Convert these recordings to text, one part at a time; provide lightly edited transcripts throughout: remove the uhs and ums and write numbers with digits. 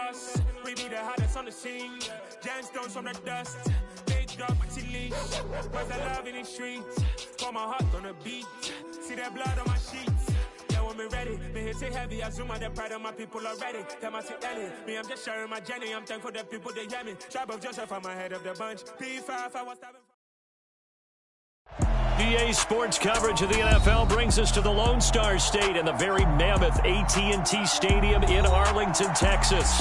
loss. We be the hottest on the scene. Gemstones from the dust. Big dog, leash. Where's the love in the streets? Pour my heart on the beat. See that blood on my sheets. Yeah, when we ready, me hit it heavy. I zoom out the pride of my people already. Tell my sit Ellie. Me, I'm just sharing my journey. I'm thankful the people they hear me. Tribe of Joseph, I'm ahead of the bunch. P5, I was stabbing. EA Sports coverage of the NFL brings us to the Lone Star State and the very mammoth AT&T Stadium in Arlington, Texas.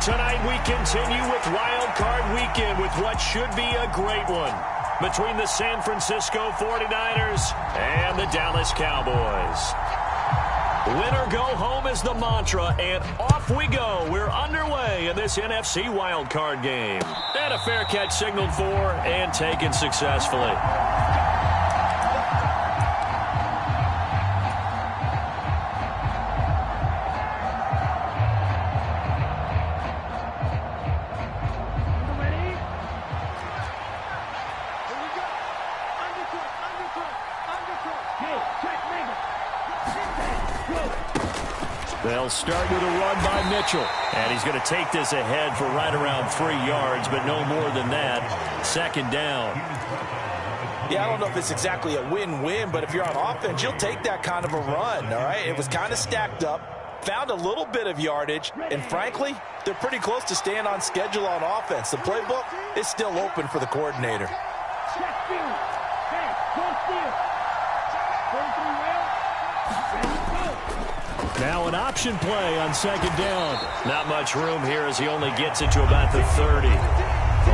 Tonight we continue with Wild Card Weekend with what should be a great one between the San Francisco 49ers and the Dallas Cowboys. Win or go home is the mantra, and off we go. We're underway in this NFC Wild Card game. And a fair catch signaled for and taken successfully. They'll start with a run by Mitchell. And he's going to take this ahead for right around 3 yards, but no more than that. Second down. Yeah, I don't know if it's exactly a win-win, but if you're on offense, you'll take that kind of a run, all right? It was kind of stacked up, found a little bit of yardage, and frankly, they're pretty close to staying on schedule on offense. The playbook is still open for the coordinator. Now an option play on second down. Not much room here as he only gets it to about the 30.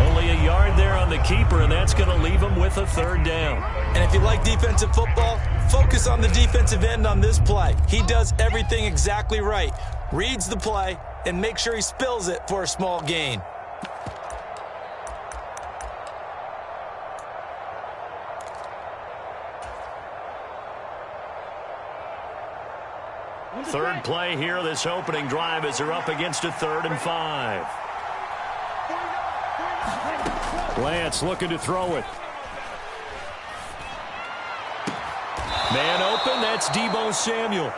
Only a yard there on the keeper, and that's going to leave him with a third down. And if you like defensive football, focus on the defensive end on this play. He does everything exactly right. Reads the play and makes sure he spills it for a small gain. Third play here, this opening drive as they're up against a 3rd and 5. Lance looking to throw it. Man open, that's Deebo Samuel.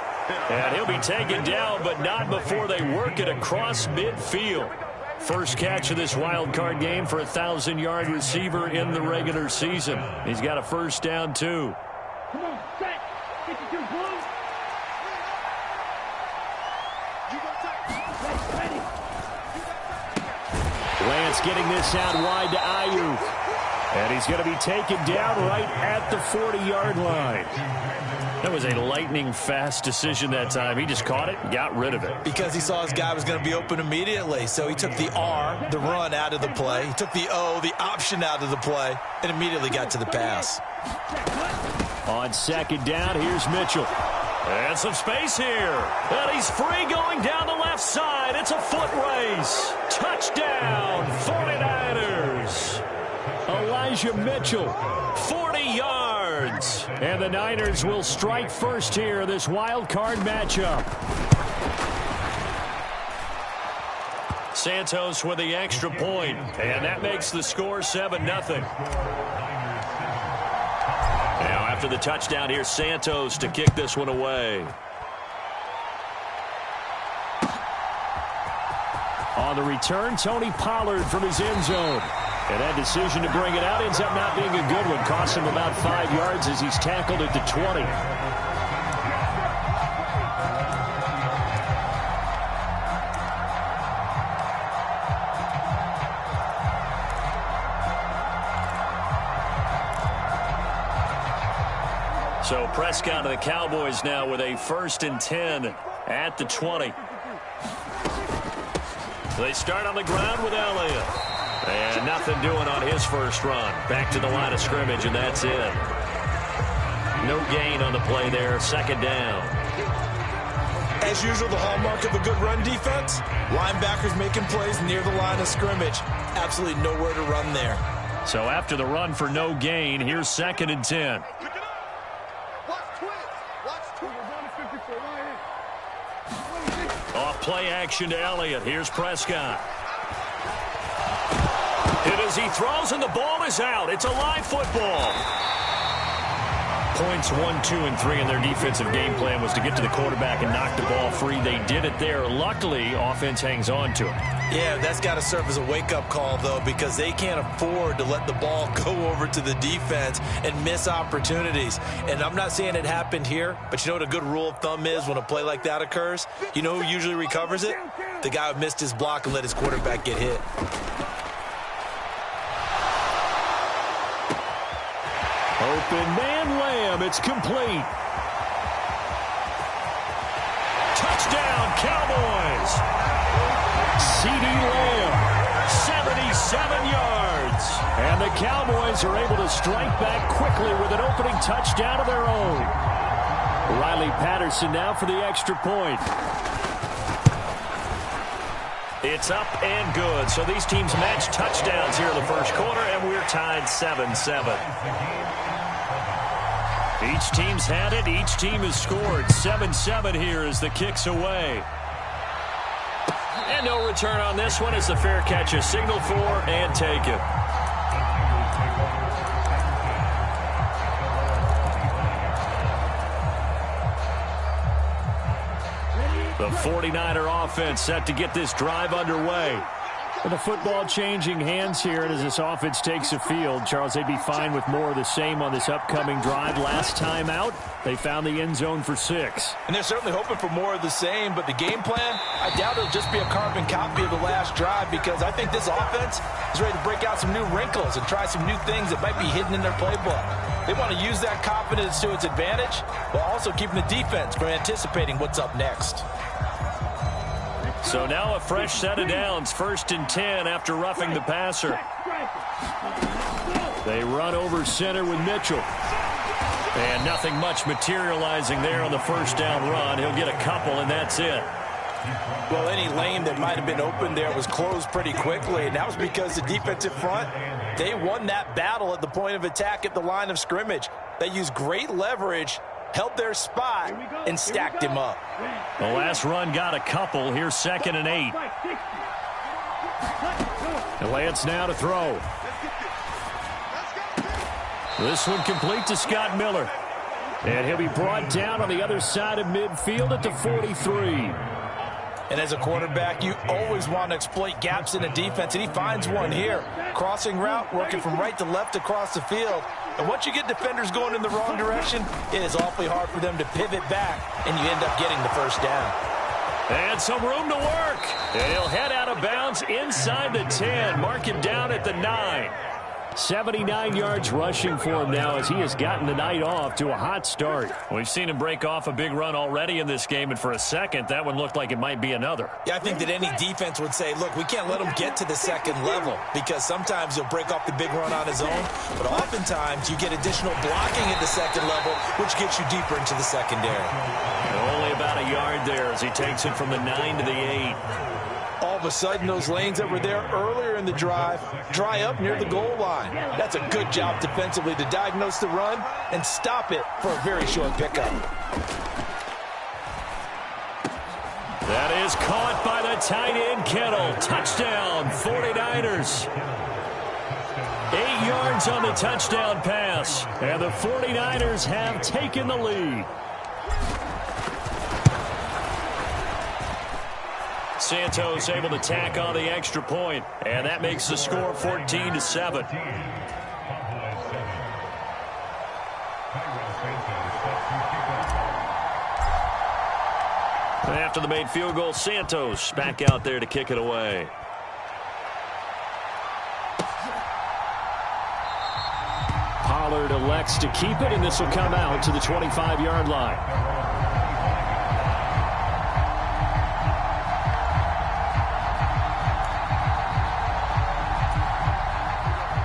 And he'll be taken down, but not before they work it across midfield. First catch of this wild card game for a 1,000-yard receiver in the regular season. He's got a first down, too. Come on, set. 52 blue. Lance getting this out wide to Ayuk. And he's going to be taken down right at the 40-yard line. That was a lightning-fast decision that time. He just caught it and got rid of it. Because he saw his guy was going to be open immediately. So he took the R, the run, out of the play. He took the O, the option, out of the play, and immediately got to the pass. On second down, here's Mitchell. And some space here. And he's free going down the left side. It's a foot race. Touchdown, 49ers. Elijah Mitchell, 40 yards. And the Niners will strike first here, this wild card matchup. Santos with the extra point, and that makes the score 7-0. Now after the touchdown, here's Santos to kick this one away. On the return, Tony Pollard from his end zone. And that decision to bring it out ends up not being a good one. Costs him about 5 yards as he's tackled at the 20. So Prescott and the Cowboys now with a 1st and 10 at the 20. They start on the ground with Elliott. And nothing doing on his first run. Back to the line of scrimmage, and that's it. No gain on the play there. Second down. As usual, the hallmark of a good run defense, linebackers making plays near the line of scrimmage. Absolutely nowhere to run there. So after the run for no gain, here's 2nd and 10. Off play action to Elliott. Here's Prescott. And as he throws and the ball is out, it's a live football. Points 1, 2, and 3 in their defensive game plan was to get to the quarterback and knock the ball free. They did it there. Luckily, offense hangs on to it. Yeah, that's got to serve as a wake-up call, though, because they can't afford to let the ball go over to the defense and miss opportunities. And I'm not saying it happened here, but you know what a good rule of thumb is when a play like that occurs? You know who usually recovers it? The guy who missed his block and let his quarterback get hit. Open man Lamb. It's complete. Touchdown, Cowboys. C.D. Lamb, 77 yards. And the Cowboys are able to strike back quickly with an opening touchdown of their own. Riley Patterson now for the extra point. It's up and good. So these teams match touchdowns here in the first quarter, and we're tied 7-7. Each team's had it. Each team has scored. 7-7 here as the kick's away. And no return on this one as the fair catch is signaled for and taken. The 49er offense set to get this drive underway. And the football changing hands here, and as this offense takes the field, Charles, they'd be fine with more of the same on this upcoming drive. Last time out, they found the end zone for 6. And they're certainly hoping for more of the same, but the game plan, I doubt it'll just be a carbon copy of the last drive, because I think this offense is ready to break out some new wrinkles and try some new things that might be hidden in their playbook. They want to use that confidence to its advantage, while also keeping the defense from anticipating what's up next. So now a fresh set of downs, 1st and 10 after roughing the passer. They run over center with Mitchell. And nothing much materializing there on the first down run. He'll get a couple, and that's it. Well, any lane that might have been open there was closed pretty quickly, and that was because the defensive front, they won that battle at the point of attack at the line of scrimmage. They used great leverage, held their spot, and stacked him up. The last run got a couple. Here's 2nd and 8. And Lance now to throw. This one complete to Scott Miller. And he'll be brought down on the other side of midfield at the 43. And as a quarterback, you always want to exploit gaps in the defense, and he finds one here. Crossing route, working from right to left across the field. And once you get defenders going in the wrong direction, it is awfully hard for them to pivot back, and you end up getting the first down. And some room to work. And he'll head out of bounds inside the 10. Mark him down at the 9. 79 yards rushing for him now as he has gotten the night off to a hot start. We've seen him break off a big run already in this game, and for a second, that one looked like it might be another. Yeah, I think that any defense would say, look, we can't let him get to the second level, because sometimes he'll break off the big run on his own, but oftentimes you get additional blocking at the second level, which gets you deeper into the secondary. Only about a yard there as he takes it from the 9 to the 8. All of a sudden, those lanes that were there earlier in the drive dry up near the goal line. That's a good job defensively to diagnose the run and stop it for a very short pickup. That is caught by the tight end, Kittle. Touchdown, 49ers. 8 yards on the touchdown pass, and the 49ers have taken the lead. Santos able to tack on the extra point, and that makes the score 14-7. After the made field goal, Santos back out there to kick it away. Pollard elects to keep it, and this will come out to the 25-yard line.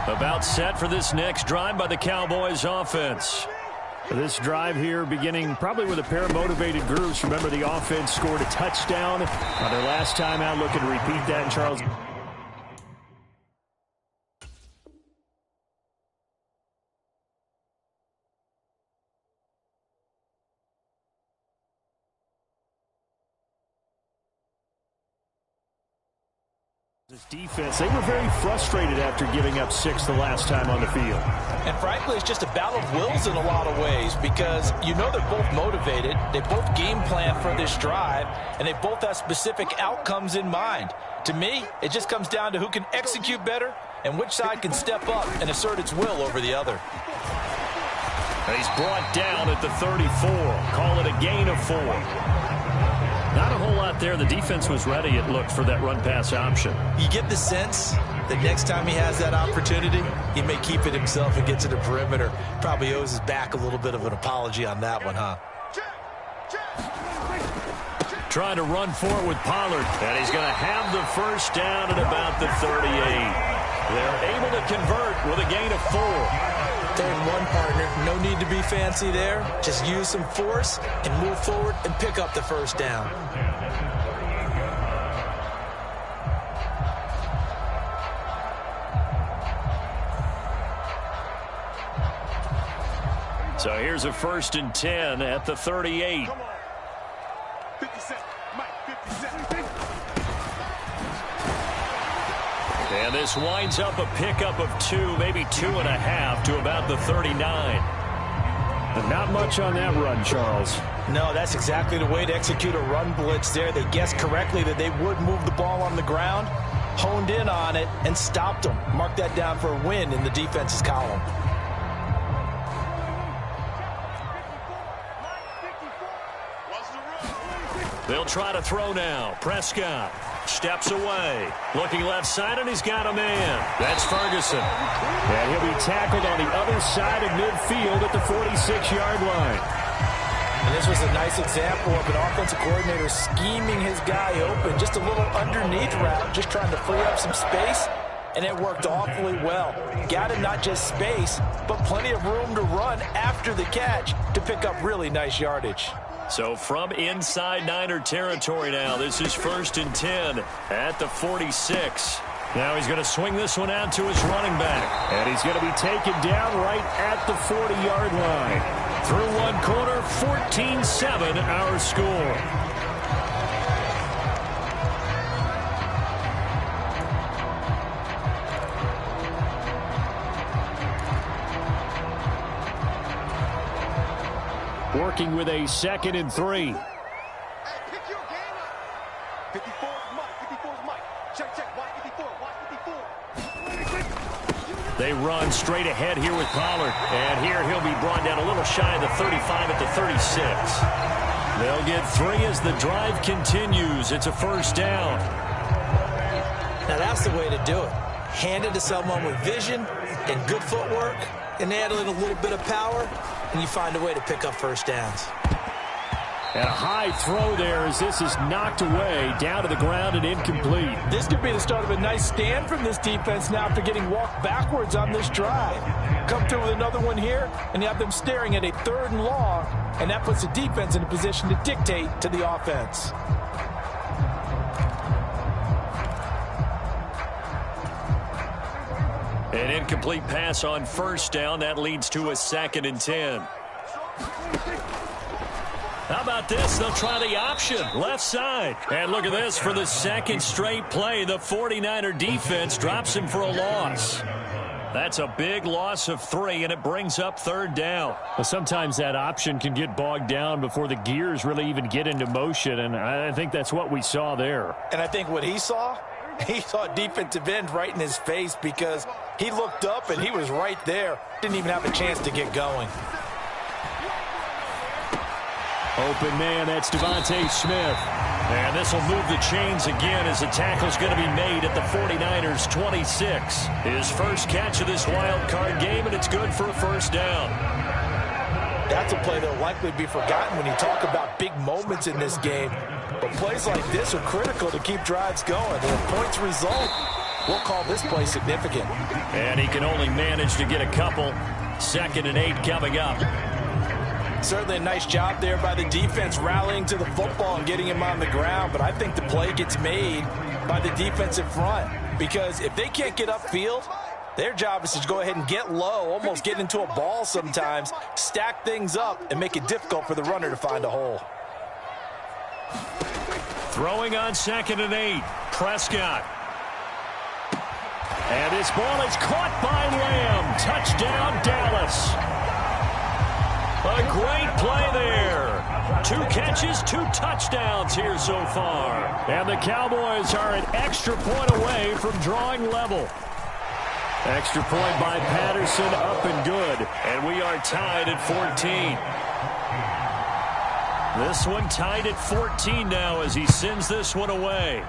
About set for this next drive by the Cowboys offense. This drive here beginning probably with a pair of motivated groups. Remember, the offense scored a touchdown on their last time out. Looking to repeat that in Charles. This defense, they were very frustrated after giving up 6 the last time on the field. And frankly, it's just a battle of wills in a lot of ways because you know they're both motivated, they both game plan for this drive, and they both have specific outcomes in mind. To me, it just comes down to who can execute better and which side can step up and assert its will over the other. He's brought down at the 34. Call it a gain of 4. Not a whole lot there. The defense was ready, it looked, for that run-pass option. You get the sense that next time he has that opportunity, he may keep it himself and get to the perimeter. Probably owes his back a little bit of an apology on that one, huh? Trying to run forward with Pollard. And he's going to have the first down at about the 38. They're able to convert with a gain of 4. Third and 1, partner. No need to be fancy there. Just use some force and move forward and pick up the first down. So here's a 1st and 10 at the 38. 50 Cent, Mike, 50 Cent. And this winds up a pickup of 2, maybe 2.5 to about the 39. But not much on that run, Charles. No, that's exactly the way to execute a run blitz there. They guessed correctly that they would move the ball on the ground, honed in on it, and stopped them. Mark that down for a win in the defense's column. They'll try to throw now. Prescott steps away. Looking left side, and he's got a man. That's Ferguson. And he'll be tackled on the other side of midfield at the 46-yard line. And this was a nice example of an offensive coordinator scheming his guy open. Just a little underneath route, just trying to free up some space, and it worked awfully well. Got him not just space, but plenty of room to run after the catch to pick up really nice yardage. So from inside Niner territory now, this is 1st and 10 at the 46. Now he's going to swing this one out to his running back. And he's going to be taken down right at the 40-yard line. Through one quarter, 14-7 our score. Working with a 2nd and 3. Hey, pick your game up. 54 is Mike. 54 is Mike. Check. Watch 54. Watch 54. They run straight ahead here with Pollard. And here he'll be brought down a little shy of the 35 at the 36. They'll get 3 as the drive continues. It's a 1st down. Now that's the way to do it. Hand it to someone with vision and good footwork, and add in a little bit of power, and you find a way to pick up 1st downs. And a high throw there as this is knocked away, down to the ground and incomplete. This could be the start of a nice stand from this defense now after getting walked backwards on this drive. Come through with another one here, and you have them staring at a 3rd and long, and that puts the defense in a position to dictate to the offense. An incomplete pass on 1st down. That leads to a 2nd and 10. How about this? They'll try the option. Left side. And look at this. For the 2nd straight play, the 49er defense drops him for a loss. That's a big loss of 3, and it brings up 3rd down. Well, sometimes that option can get bogged down before the gears really even get into motion, and I think that's what we saw there. And I think what he saw defensive end right in his face because he looked up and he was right there. Didn't even have a chance to get going. Open man, that's Devontae Smith. And this will move the chains again as the tackle's going to be made at the 49ers' 26. His first catch of this wild card game, and it's good for a 1st down. That's a play that will likely be forgotten when you talk about big moments in this game. But plays like this are critical to keep drives going. And if points result, we'll call this play significant. And he can only manage to get a couple. 2nd and 8 coming up. Certainly a nice job there by the defense rallying to the football and getting him on the ground. But I think the play gets made by the defensive front. Because if they can't get upfield, their job is to go ahead and get low, almost get into a ball sometimes, stack things up, and make it difficult for the runner to find a hole. Throwing on 2nd and 8. Prescott. And this ball is caught by Lamb. Touchdown, Dallas. A great play there. 2 catches, 2 touchdowns here so far. And the Cowboys are an extra point away from drawing level. Extra point by Patterson, up and good. And we are tied at 14. This one tied at 14 now as he sends this one away.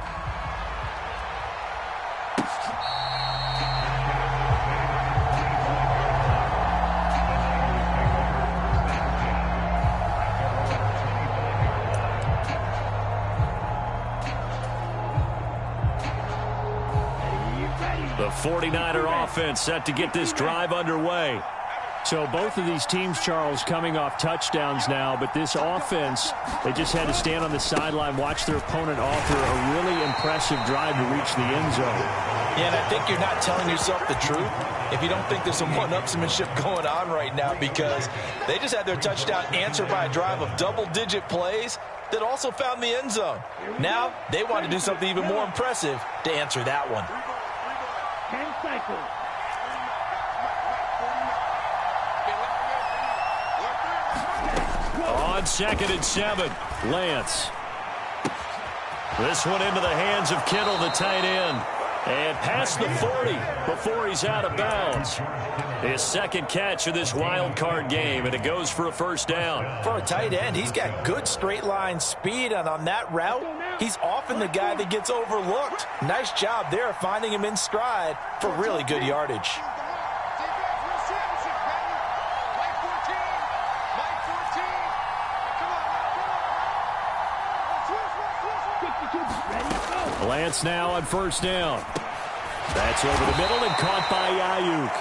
The 49er offense set to get this drive underway. So both of these teams, Charles, coming off touchdowns now, but this offense, they just had to stand on the sideline, watch their opponent offer a really impressive drive to reach the end zone. Yeah, and I think you're not telling yourself the truth if you don't think there's some one-upsmanship going on right now, because they just had their touchdown answered by a drive of double-digit plays that also found the end zone. Now they want to do something even more impressive to answer that one. 10 cycles. On 2nd and 7, Lance. This one into the hands of Kittle, the tight end. And past the 40 before he's out of bounds. His 2nd catch of this wild card game, and it goes for a first down. For a tight end, he's got good straight line speed, and on that route, he's often the guy that gets overlooked. Nice job there finding him in stride for really good yardage. Lance now on first down. That's over the middle and caught by Ayuk.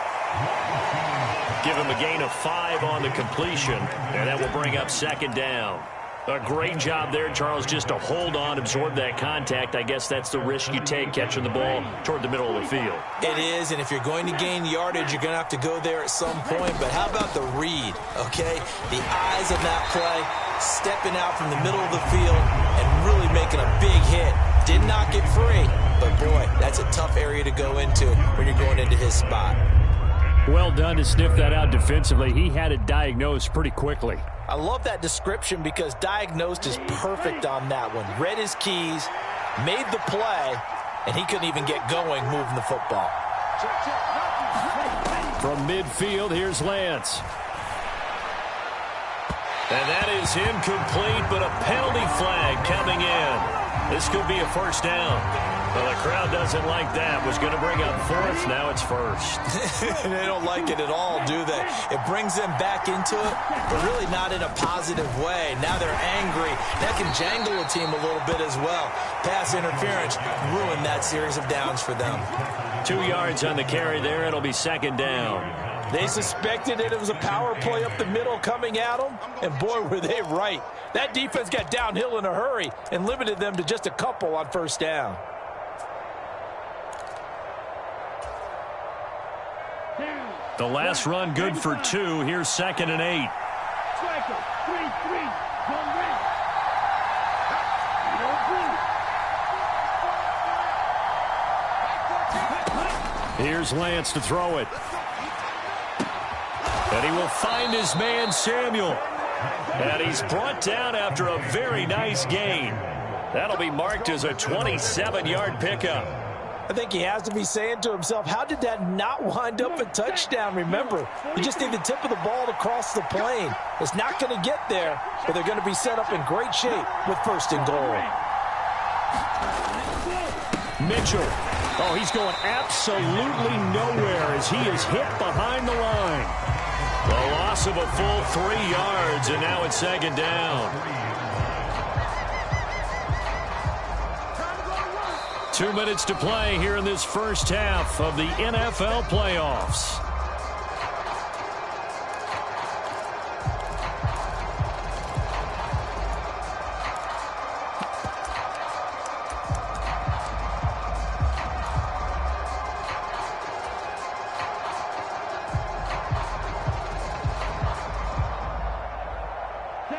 Give him a gain of 5 on the completion, and that will bring up 2nd down. A great job there, Charles, just to hold on, absorb that contact. I guess that's the risk you take catching the ball toward the middle of the field. It is, and if you're going to gain yardage, you're going to have to go there at some point. But how about the read, okay? The eyes of that play, stepping out from the middle of the field and really making a big hit. Did not get free, but boy, that's a tough area to go into when you're going into his spot. Well done to sniff that out defensively. He had it diagnosed pretty quickly. I love that description because diagnosed is perfect on that one. Read his keys, made the play, and he couldn't even get going moving the football. From midfield, here's Lance. And that is incomplete, but a penalty flag coming in. This could be a first down. Well, the crowd doesn't like that. Was going to bring up 4th. Now it's 1st. They don't like it at all, do they? It brings them back into it, but really not in a positive way. Now they're angry. That can jangle a team a little bit as well. Pass interference ruined that series of downs for them. 2 yards on the carry there. It'll be 2nd down. They suspected it was a power play up the middle coming at them, and boy, were they right. That defense got downhill in a hurry and limited them to just a couple on first down. The last run good for 2. Here's 2nd and 8. Striker, 3-3, one red. Here's Lance to throw it. And he will find his man, Samuel. And he's brought down after a very nice gain. That'll be marked as a 27-yard pickup. I think he has to be saying to himself, how did that not wind up a touchdown? Remember, you just need the tip of the ball to cross the plane. It's not going to get there, but they're going to be set up in great shape with 1st and goal. Mitchell. Oh, he's going absolutely nowhere as he is hit behind the line. The loss of a full 3 yards, and now it's 2nd down. 2 minutes to play here in this first half of the NFL playoffs.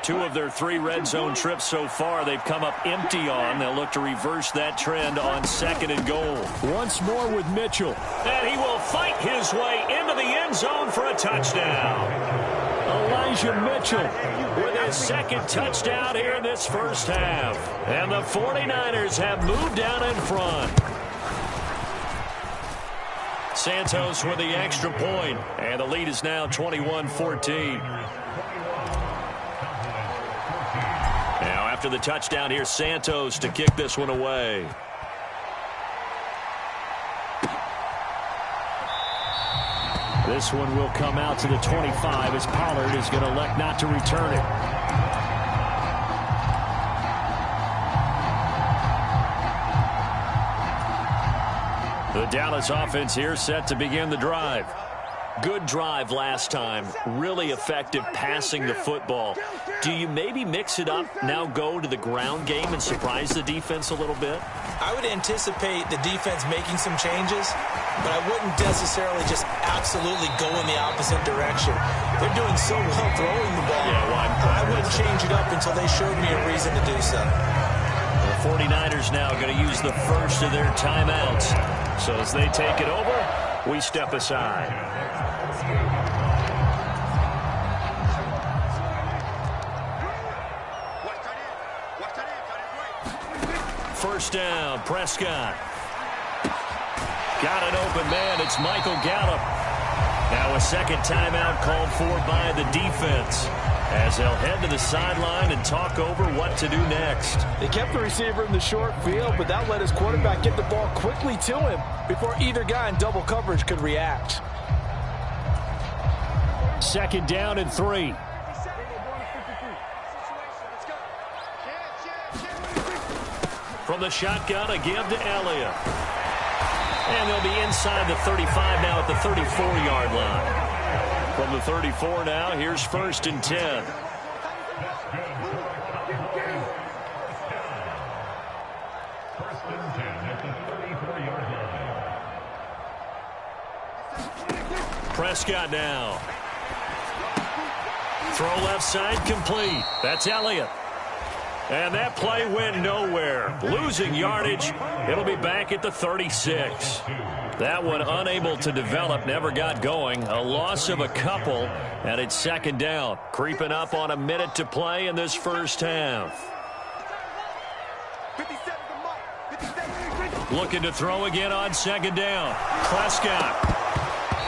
2 of their 3 red zone trips so far they've come up empty on. They'll look to reverse that trend on 2nd and goal. Once more with Mitchell. And he will fight his way into the end zone for a touchdown. Elijah Mitchell with his 2nd touchdown here in this first half. And the 49ers have moved down in front. Santos with the extra point, and the lead is now 21-14. Now after the touchdown, here's Santos to kick this one away. This one will come out to the 25 as Pollard is going to elect not to return it. The Dallas offense here set to begin the drive. Good drive last time. Really effective passing the football. Do you maybe mix it up, now go to the ground game and surprise the defense a little bit? I would anticipate the defense making some changes, but I wouldn't necessarily just absolutely go in the opposite direction. They're doing so well throwing the ball. I wouldn't change it up until they showed me a reason to do so. The 49ers now going to use the first of their timeouts. So as they take it over, we step aside. First down, Prescott. Got an open man. It's Michael Gallup. Now a 2nd timeout called for by the defense, as they'll head to the sideline and talk over what to do next. They kept the receiver in the short field, but that let his quarterback get the ball quickly to him before either guy in double coverage could react. 2nd down and 3. From the shotgun, a give to Elliott. And they'll be inside the 35 now at the 34-yard line. From the 34 now, here's 1st and 10. Prescott now. Throw left side complete. That's Elliott. And that play went nowhere. Losing yardage. It'll be back at the 36. That one unable to develop, never got going. A loss of a couple, and it's 2nd down. Creeping up on a minute to play in this first half. Looking to throw again on 2nd down. Prescott.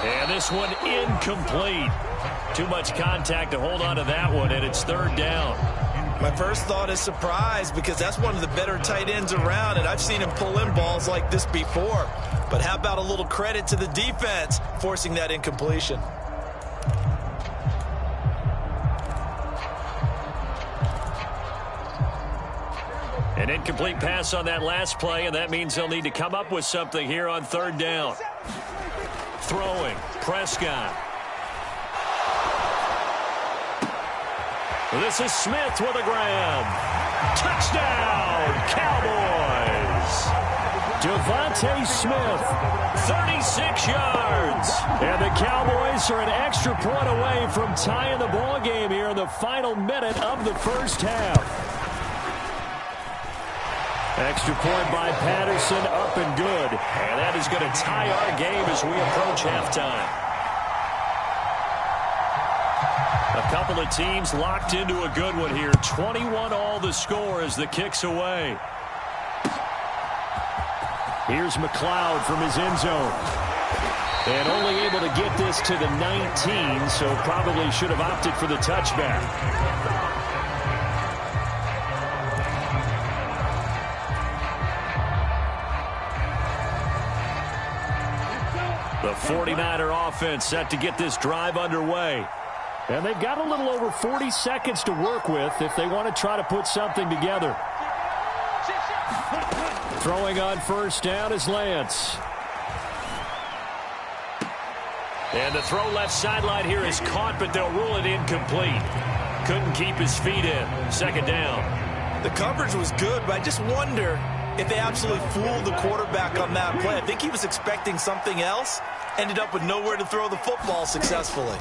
And this one incomplete. Too much contact to hold on to that one, and it's 3rd down. My first thought is surprise, because that's one of the better tight ends around, and I've seen him pull in balls like this before. But how about a little credit to the defense forcing that incompletion? An incomplete pass on that last play, and that means they'll need to come up with something here on 3rd down. Throwing, Prescott. This is Smith with a grab. Touchdown, Cowboys. Devontae Smith, 36 yards. And the Cowboys are an extra point away from tying the ball game here in the final minute of the first half. Extra point by Patterson, up and good. And that is going to tie our game as we approach halftime. A couple of teams locked into a good one here. 21 all the score as the kick's away. Here's McLeod from his end zone. And only able to get this to the 19, so probably should have opted for the touchback. The 49er offense set to get this drive underway. And they've got a little over 40 seconds to work with if they want to try to put something together. Throwing on 1st down is Lance. And the throw left sideline here is caught, but they'll rule it incomplete. Couldn't keep his feet in. 2nd down. The coverage was good, but I just wonder if they absolutely fooled the quarterback on that play. I think he was expecting something else. Ended up with nowhere to throw the football successfully.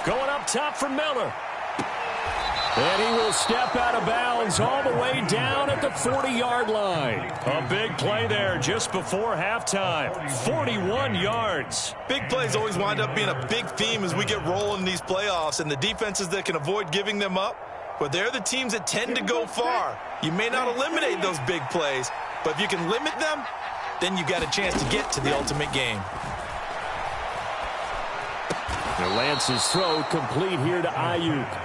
Going up top for Miller. And he will step out of bounds all the way down at the 40-yard line. A big play there just before halftime. 41 yards. Big plays always wind up being a big theme as we get rolling in these playoffs, and the defenses that can avoid giving them up, but they're the teams that tend to go far. You may not eliminate those big plays, but if you can limit them, then you've got a chance to get to the ultimate game. Lance's throw complete here to Ayuk.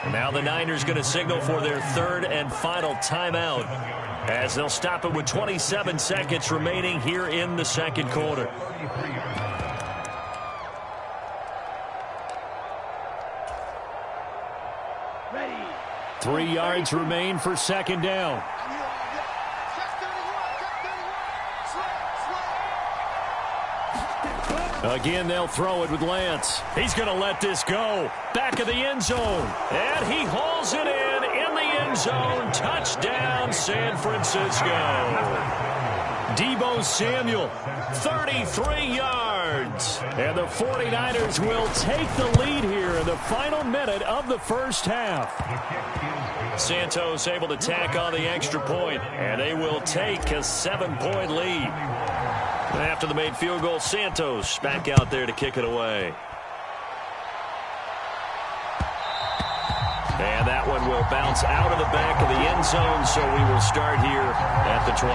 And now the Niners going to signal for their third and final timeout as they'll stop it with 27 seconds remaining here in the second quarter. Ready. 3 yards remain for second down. Again, they'll throw it with Lance. He's going to let this go. Back of the end zone. And he hauls it in the end zone. Touchdown, San Francisco. Deebo Samuel, 33 yards. And the 49ers will take the lead here in the final minute of the first half. Santos able to tack on the extra point, and they will take a 7-point lead. After the made field goal, Santos back out there to kick it away. And that one will bounce out of the back of the end zone, so we will start here at the 25.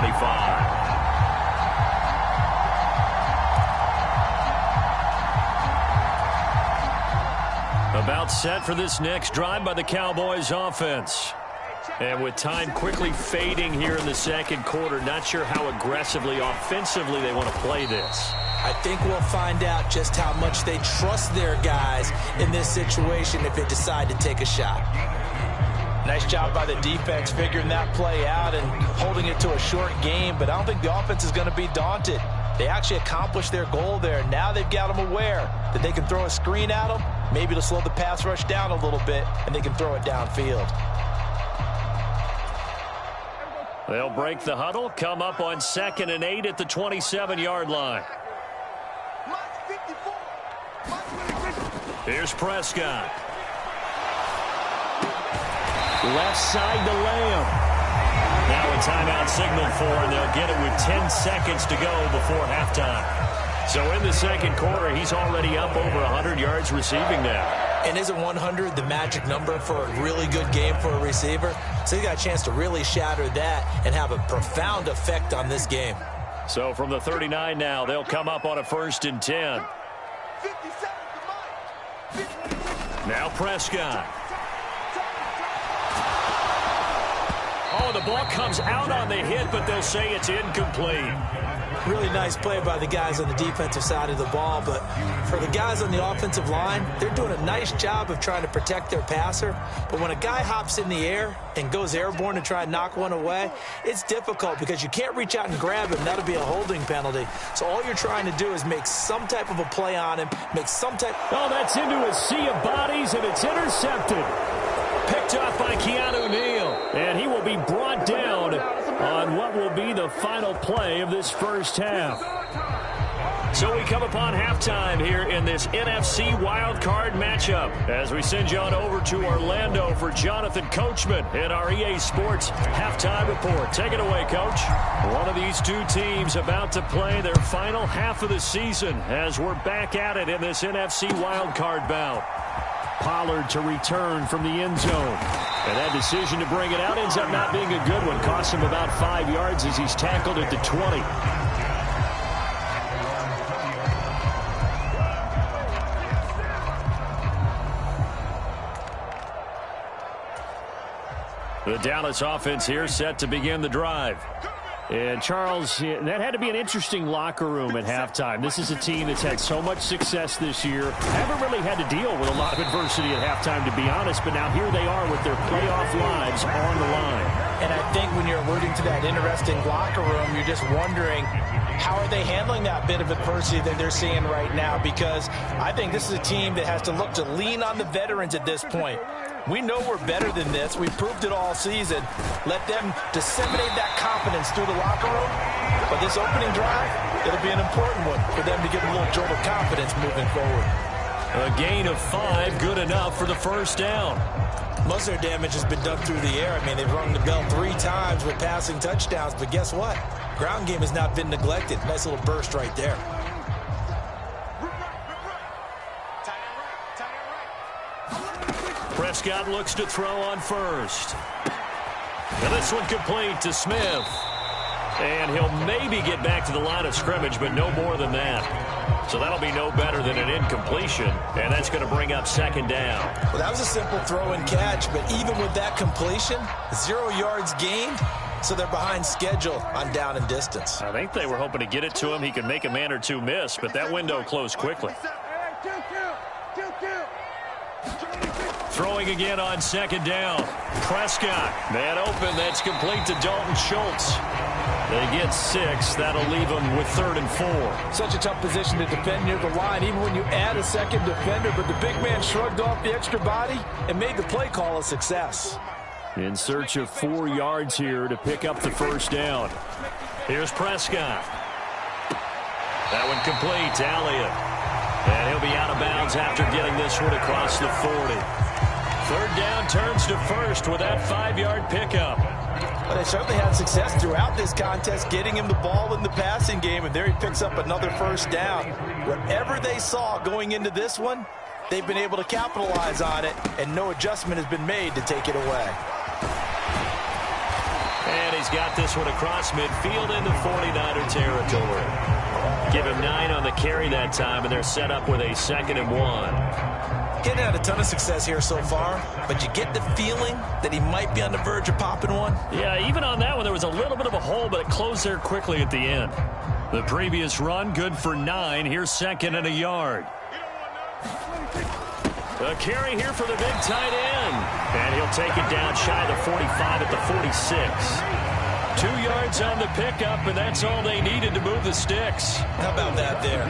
About set for this next drive by the Cowboys offense. And with time quickly fading here in the second quarter, not sure how aggressively, offensively they want to play this. I think we'll find out just how much they trust their guys in this situation if they decide to take a shot. Nice job by the defense figuring that play out and holding it to a short game, but I don't think the offense is going to be daunted. They actually accomplished their goal there. Now they've got them aware that they can throw a screen at them, maybe to slow the pass rush down a little bit, and they can throw it downfield. They'll break the huddle, come up on 2nd and 8 at the 27-yard line. Here's Prescott. Left side to Lamb. Now a timeout signal for, and they'll get it with 10 seconds to go before halftime. So in the second quarter, he's already up over 100 yards receiving now. And isn't 100 the magic number for a really good game for a receiver? So he got a chance to really shatter that and have a profound effect on this game. So from the 39 now, they'll come up on a 1st and 10. Now Prescott. Oh, the ball comes out on the hit, but they'll say it's incomplete. Really nice play by the guys on the defensive side of the ball, but for the guys on the offensive line, they're doing a nice job of trying to protect their passer. But when a guy hops in the air and goes airborne to try and knock one away, it's difficult because you can't reach out and grab him. That'll be a holding penalty. So all you're trying to do is make some type of a play on him, make some type... Oh, that's into a sea of bodies, and it's intercepted. Picked off by Keanu Neal, and he will be brought down on what will be the final play of this first half. So we come upon halftime here in this NFC wildcard matchup as we send you on over to Orlando for Jonathan Coachman in our EA Sports halftime report. Take it away, Coach. One of these two teams about to play their final half of the season as we're back at it in this NFC wildcard bout. Pollard to return from the end zone. And that decision to bring it out ends up not being a good one. Costs him about 5 yards as he's tackled at the 20. The Dallas offense here set to begin the drive. And, Charles, that had to be an interesting locker room at halftime. This is a team that's had so much success this year. Haven't really had to deal with a lot of adversity at halftime, to be honest. But now here they are with their playoff lives on the line. And I think when you're alluding to that interesting locker room, you're just wondering, how are they handling that bit of adversity that they're seeing right now? Because I think this is a team that has to look to lean on the veterans at this point. We know we're better than this. We've proved it all season. Let them disseminate that confidence through the locker room. But this opening drive, it'll be an important one for them to get a little jolt of confidence moving forward. A gain of 5, good enough for the first down. Most of their damage has been done through the air. I mean, they've rung the bell 3 times with passing touchdowns, but guess what? Ground game has not been neglected. Nice little burst right there. Prescott looks to throw on first. And this one complete to Smith. And he'll maybe get back to the line of scrimmage, but no more than that. So that'll be no better than an incompletion, and that's going to bring up second down. Well, that was a simple throw and catch, but even with that completion, 0 yards gained, so they're behind schedule on down and distance. I think they were hoping to get it to him. He could make a man or two miss, but that window closed quickly. Throwing again on second down. Prescott, man open, that's complete to Dalton Schultz. They get 6. That'll leave them with 3rd and 4. Such a tough position to defend near the line, even when you add a second defender, but the big man shrugged off the extra body and made the play call a success. In search of 4 yards here to pick up the first down. Here's Prescott. That one complete to Elliott. And he'll be out of bounds after getting this one across the 40. 3rd down turns to first with that 5-yard pickup. Well, they certainly had success throughout this contest, getting him the ball in the passing game, and there he picks up another first down. Whatever they saw going into this one, they've been able to capitalize on it, and no adjustment has been made to take it away. And he's got this one across midfield into 49er territory. Give him 9 on the carry that time, and they're set up with a 2nd and 1. Getting had a ton of success here so far, but you get the feeling that he might be on the verge of popping one. Yeah, even on that one, there was a little bit of a hole, but it closed there quickly at the end. The previous run, good for 9. Here's 2nd and a yard. A carry here for the big tight end. And he'll take it down shy of the 45 at the 46. 2 yards on the pickup, and that's all they needed to move the sticks. How about that there?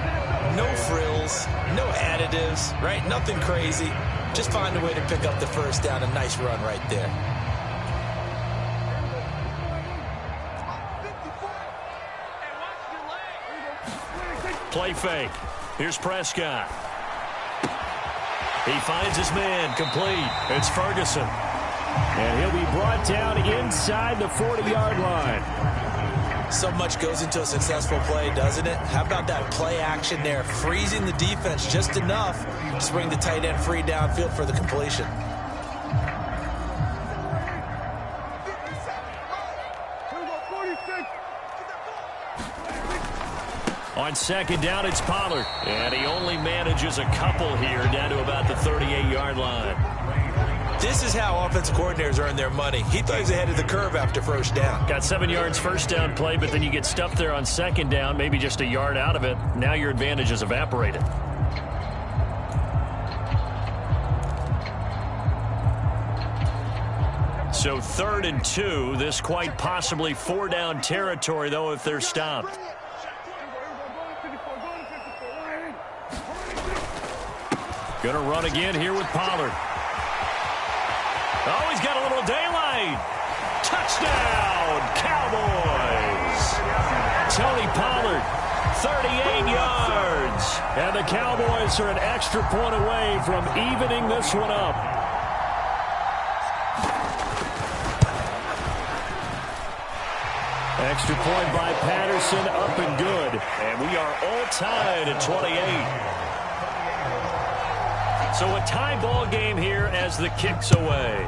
No frills, no additives, right? Nothing crazy. Just find a way to pick up the first down. A nice run right there. Play fake. Here's Prescott. He finds his man, complete. It's Ferguson. And he'll be brought down inside the 40-yard line. So much goes into a successful play, doesn't it? How about that play action there, freezing the defense just enough to bring the tight end free downfield for the completion. On second down, it's Pollard. And he only manages a couple here down to about the 38-yard line. This is how offensive coordinators earn their money. He thought he was ahead of the curve after first down. Got 7 yards first down play, but then you get stuffed there on second down, maybe just a yard out of it. Now your advantage is evaporated. So 3rd and 2. This quite possibly 4-down territory, though, if they're stopped. Gonna run again here with Pollard. Oh, he's got a little daylight. Touchdown, Cowboys. Tony Pollard, 38 yards. And the Cowboys are an extra point away from evening this one up. Extra point by Patterson, up and good. And we are all tied at 28. So a tie ball game here as the kick's away.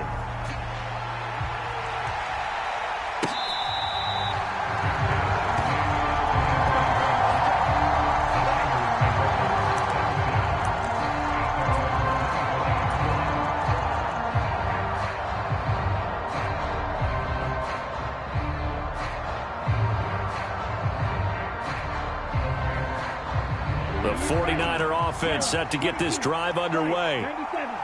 The 49er offense set to get this drive underway.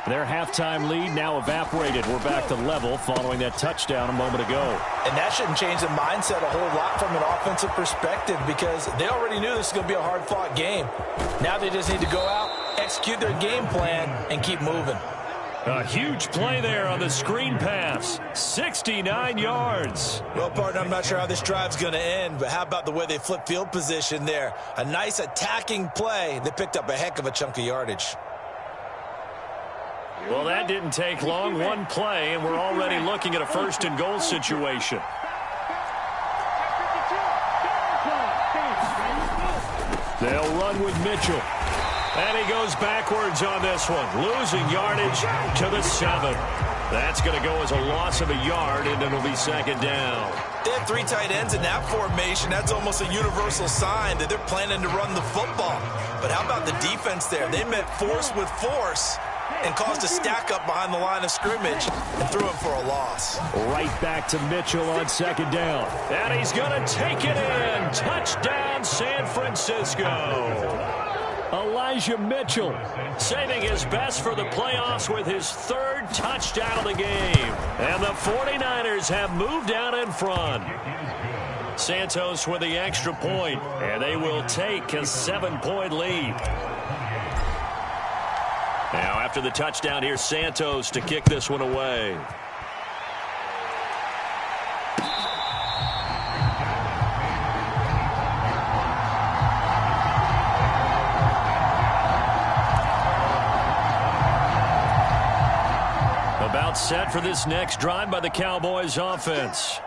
Their halftime lead now evaporated. We're back to level following that touchdown a moment ago. And that shouldn't change the mindset a whole lot from an offensive perspective because they already knew this was going to be a hard-fought game. Now they just need to go out, execute their game plan, and keep moving. A huge play there on the screen pass. 69 yards. Well, partner, I'm not sure how this drive's going to end, but how about the way they flip field position there? A nice attacking play that picked up a heck of a chunk of yardage. Well, that didn't take long. One play, and we're already looking at a first-and-goal situation. They'll run with Mitchell. And he goes backwards on this one, losing yardage to the 7. That's going to go as a loss of a yard, and it'll be second down. They have 3 tight ends in that formation. That's almost a universal sign that they're planning to run the football. But how about the defense there? They met force with force and caused a stack up behind the line of scrimmage and threw him for a loss. Right back to Mitchell on second down. And he's going to take it in. Touchdown, San Francisco. Elijah Mitchell saving his best for the playoffs with his 3rd touchdown of the game. And the 49ers have moved out in front. Santos with the extra point, and they will take a 7-point lead. Now after the touchdown, here's Santos to kick this one away. About set for this next drive by the Cowboys offense.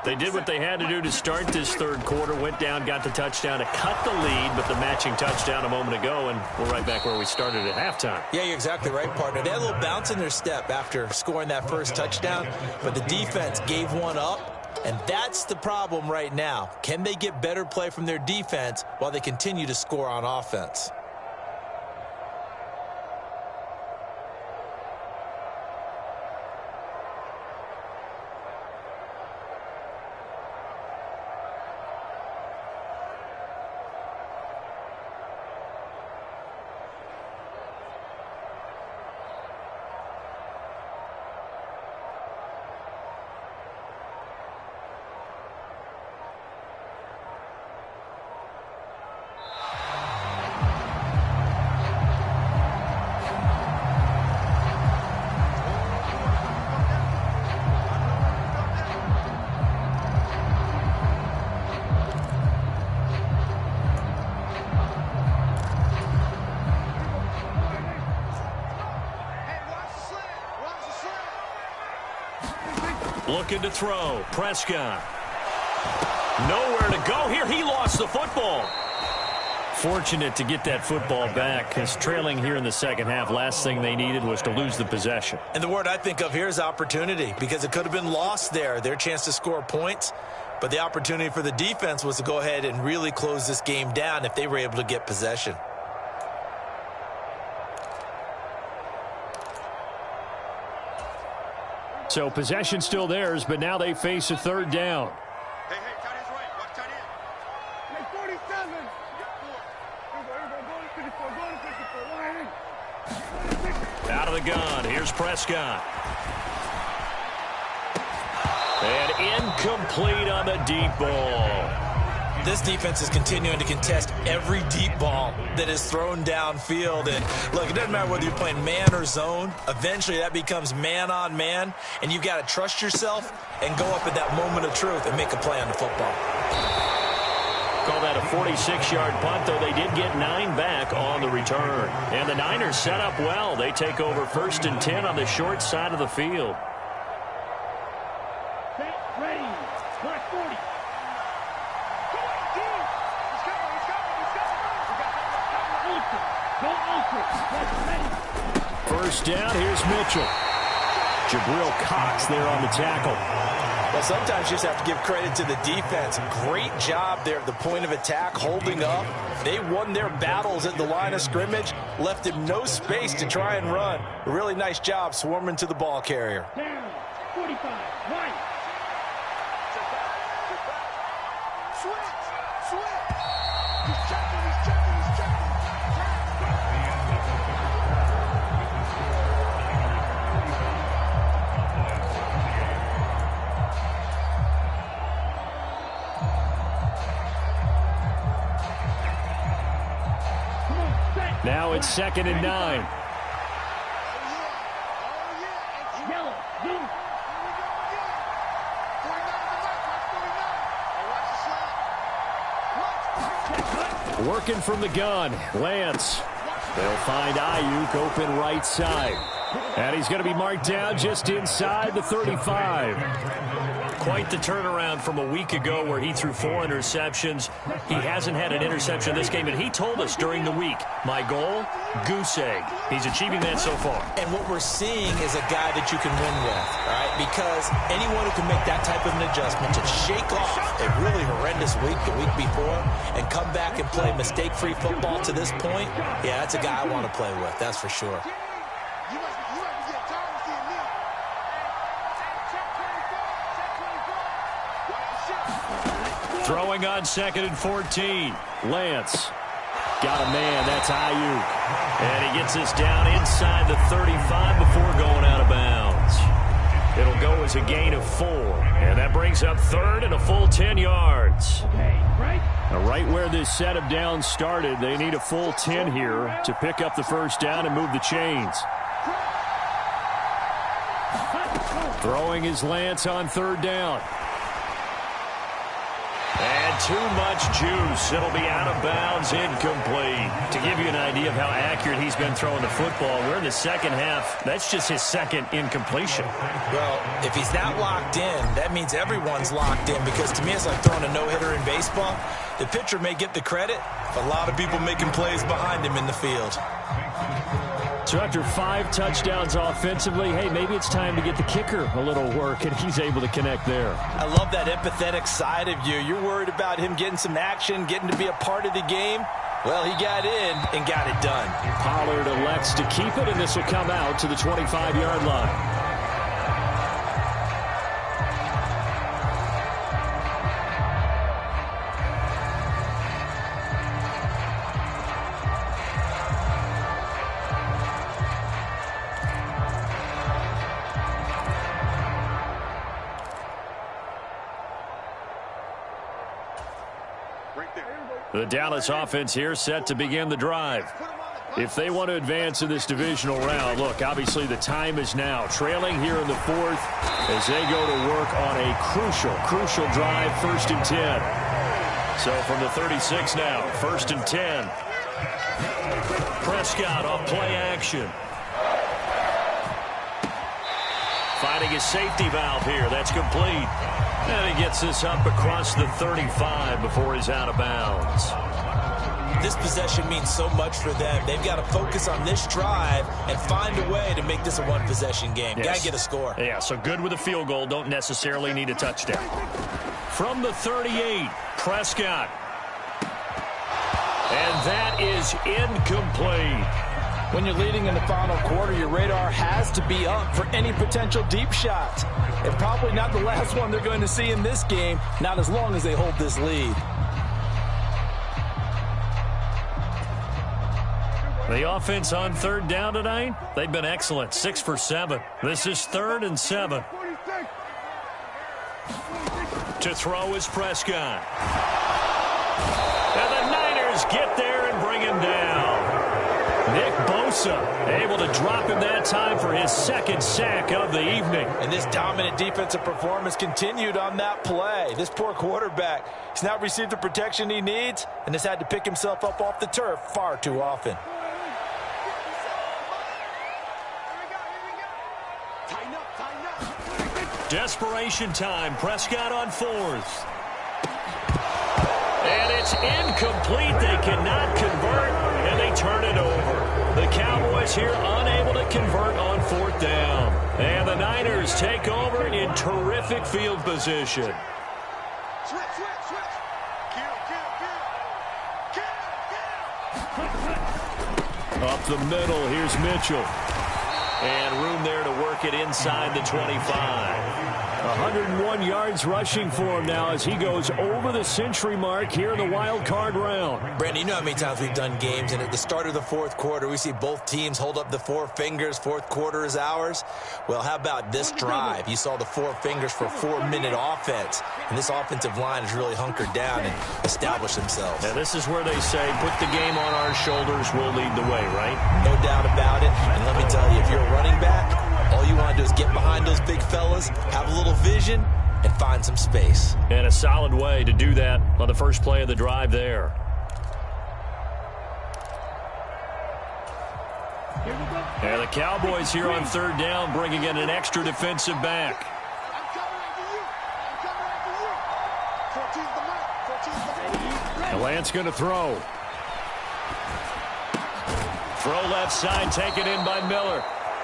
They did what they had to do to start this 3rd quarter, went down, got the touchdown to cut the lead, but the matching touchdown a moment ago, and we're right back where we started at halftime. Yeah, you're exactly right, partner. They had a little bounce in their step after scoring that first touchdown, but the defense gave one up, and that's the problem right now. Can they get better play from their defense while they continue to score on offense? Looking to throw. Prescott. Nowhere to go here. He lost the football. Fortunate to get that football back, because trailing here in the second half, last thing they needed was to lose the possession. And the word I think of here is opportunity, because it could have been lost there. Their chance to score points, but the opportunity for the defense was to go ahead and really close this game down if they were able to get possession. So possession still theirs, but now they face a 3rd down. Hey, tight end's right. Watch tight end. Hey, 47. Go to 54. Out of the gun. Here's Prescott. And incomplete on the deep ball. This defense is continuing to contest every deep ball that is thrown downfield. And look, it doesn't matter whether you're playing man or zone. Eventually that becomes man on man, and you've got to trust yourself and go up at that moment of truth and make a play on the football. Call that a 46-yard punt, though they did get 9 back on the return. And the Niners set up well. They take over 1st and 10 on the short side of the field. Set, ready. Black 40. First down, here's Mitchell. Jabril Cox there on the tackle. Well, sometimes you just have to give credit to the defense. Great job there at the point of attack, holding up. They won their battles at the line of scrimmage, left him no space to try and run. A really nice job swarming to the ball carrier. Down, 45, right. Now it's 2nd and 9. Working from the gun, Lance. They'll find Ayuk open right side. And he's going to be marked down just inside the 35. Quite the turnaround from a week ago where he threw 4 interceptions. He hasn't had an interception this game, and he told us during the week, my goal, goose egg. He's achieving that so far. And what we're seeing is a guy that you can win with, all right? Because anyone who can make that type of an adjustment to shake off a really horrendous week the week before and come back and play mistake-free football to this point, yeah, that's a guy I want to play with, that's for sure. Throwing on 2nd and 14. Lance. Got a man. That's Ayuk. And he gets us down inside the 35 before going out of bounds. It'll go as a gain of 4. And that brings up 3rd and a full 10 yards. Now, right where this set of downs started, they need a full 10 here to pick up the first down and move the chains. Throwing is Lance on 3rd down. And too much juice. It'll be out of bounds, incomplete. To give you an idea of how accurate he's been throwing the football, we're in the second half. That's just his 2nd incompletion. Well, if he's not locked in, that means everyone's locked in, because to me it's like throwing a no-hitter in baseball. The pitcher may get the credit, but a lot of people making plays behind him in the field. So after 5 touchdowns offensively, hey, maybe it's time to get the kicker a little work, and he's able to connect there. I love that empathetic side of you. You're worried about him getting some action, getting to be a part of the game. Well, he got in and got it done. Pollard elects to keep it, and this will come out to the 25-yard line. The Dallas offense here set to begin the drive. If they want to advance in this divisional round, look, obviously the time is now. Trailing here in the 4th as they go to work on a crucial drive, 1st and 10. So from the 36 now, 1st and 10. Prescott off play action. Finding his safety valve here. That's complete. And he gets this up across the 35 before he's out of bounds. This possession means so much for them. They've got to focus on this drive and find a way to make this a one-possession game. Yes. Got to get a score. Yeah, so good with a field goal. Don't necessarily need a touchdown. From the 38, Prescott. And that is incomplete. When you're leading in the final quarter, your radar has to be up for any potential deep shots. And probably not the last one they're going to see in this game, not as long as they hold this lead. The offense on 3rd down tonight, they've been excellent, 6 for 7. This is 3rd and 7. To throw is Prescott. And the Niners get there and bring him down. Nick Bosa able to drop him that time for his 2nd sack of the evening. And this dominant defensive performance continued on that play. This poor quarterback, he's not received the protection he needs and has had to pick himself up off the turf far too often. Desperation time. Prescott on 4th. And it's incomplete. They cannot convert, and they turn it over. The Cowboys here unable to convert on 4th down. And the Niners take over in terrific field position. Up the middle, here's Mitchell. And room there to work it inside the 25. 101 yards rushing for him now as he goes over the century mark here in the wild card round. Brandon, you know how many times we've done games, and at the start of the 4th quarter, we see both teams hold up the 4 fingers, 4th quarter is ours. Well, how about this drive? You saw the 4 fingers for 4-minute offense, and this offensive line has really hunkered down and established themselves. And this is where they say, put the game on our shoulders, we'll lead the way, right? No doubt about it, and let me tell you, if you're a running back, all you want to do is get behind those big fellas, have a little vision, and find some space. And a solid way to do that on the first play of the drive there. And the Cowboys here on third down bringing in an extra defensive back. And Lance going to throw. Throw left side, taken in by Miller.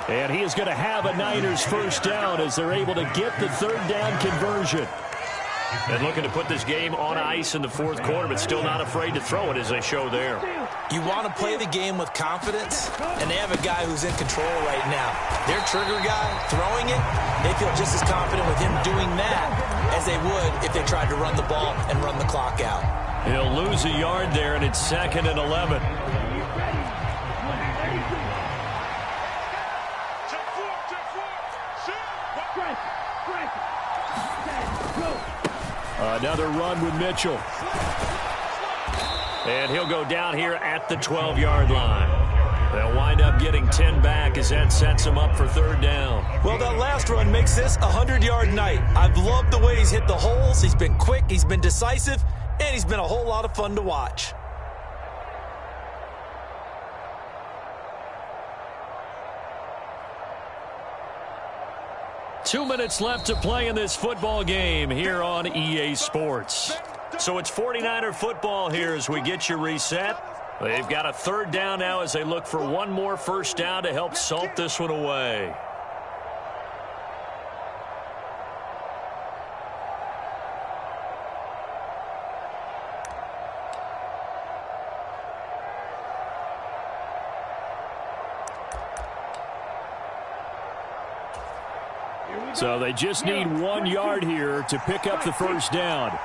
And he is going to have a Niners first down as they're able to get the third down conversion. And looking to put this game on ice in the fourth quarter, but still not afraid to throw it as they show there. You want to play the game with confidence, and they have a guy who's in control right now. Their trigger guy throwing it, they feel just as confident with him doing that as they would if they tried to run the ball and run the clock out. He'll lose a yard there, and it's 2nd and 11. Another run with Mitchell. And he'll go down here at the 12-yard line. They'll wind up getting 10 back as that sets him up for third down. Well, that last run makes this a 100-yard night. I've loved the way he's hit the holes. He's been quick, he's been decisive, and he's been a whole lot of fun to watch. Two minutes left to play in this football game here on EA Sports. So it's 49er football here as we get you reset. They've got a third down now as they look for one more first down to help salt this one away. So they just need 1 yard here to pick up the first down.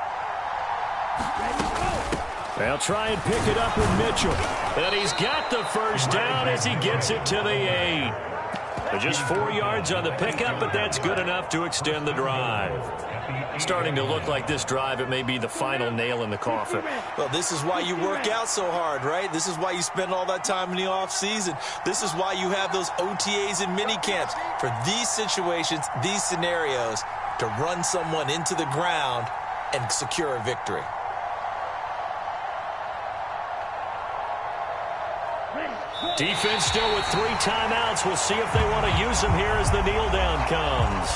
They'll try and pick it up with Mitchell. And he's got the first down as he gets it to the 8. Just 4 yards on the pickup, but that's good enough to extend the drive. Starting to look like this drive, it may be the final nail in the coffin. Well, this is why you work out so hard, right? This is why you spend all that time in the offseason. This is why you have those OTAs and mini camps. For these situations, these scenarios, to run someone into the ground and secure a victory. Defense still with 3 timeouts. We'll see if they want to use them here as the kneel down comes.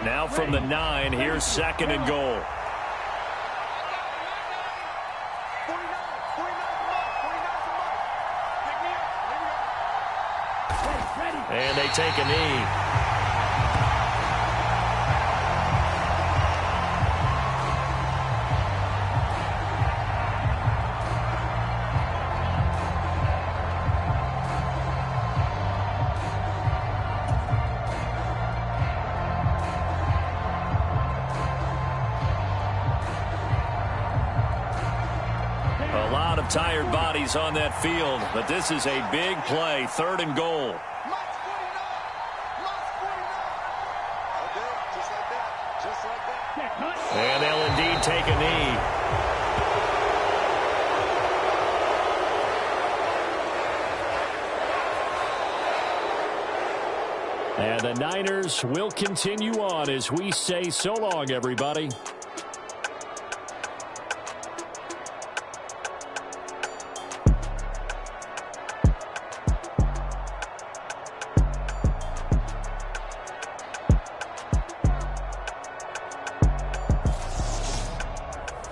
Now from the 9, here's 2nd and goal. And they take a knee. Tired bodies on that field, but this is a big play. 3rd and goal. And they'll indeed take a knee. And the Niners will continue on as we say so long, everybody.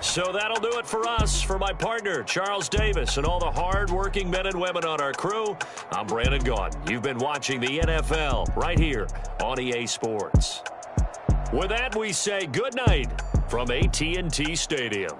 So that'll do it for us. For my partner, Charles Davis, and all the hard-working men and women on our crew, I'm Brandon Gaudin. You've been watching the NFL right here on EA Sports. With that, we say good night from AT&T Stadium.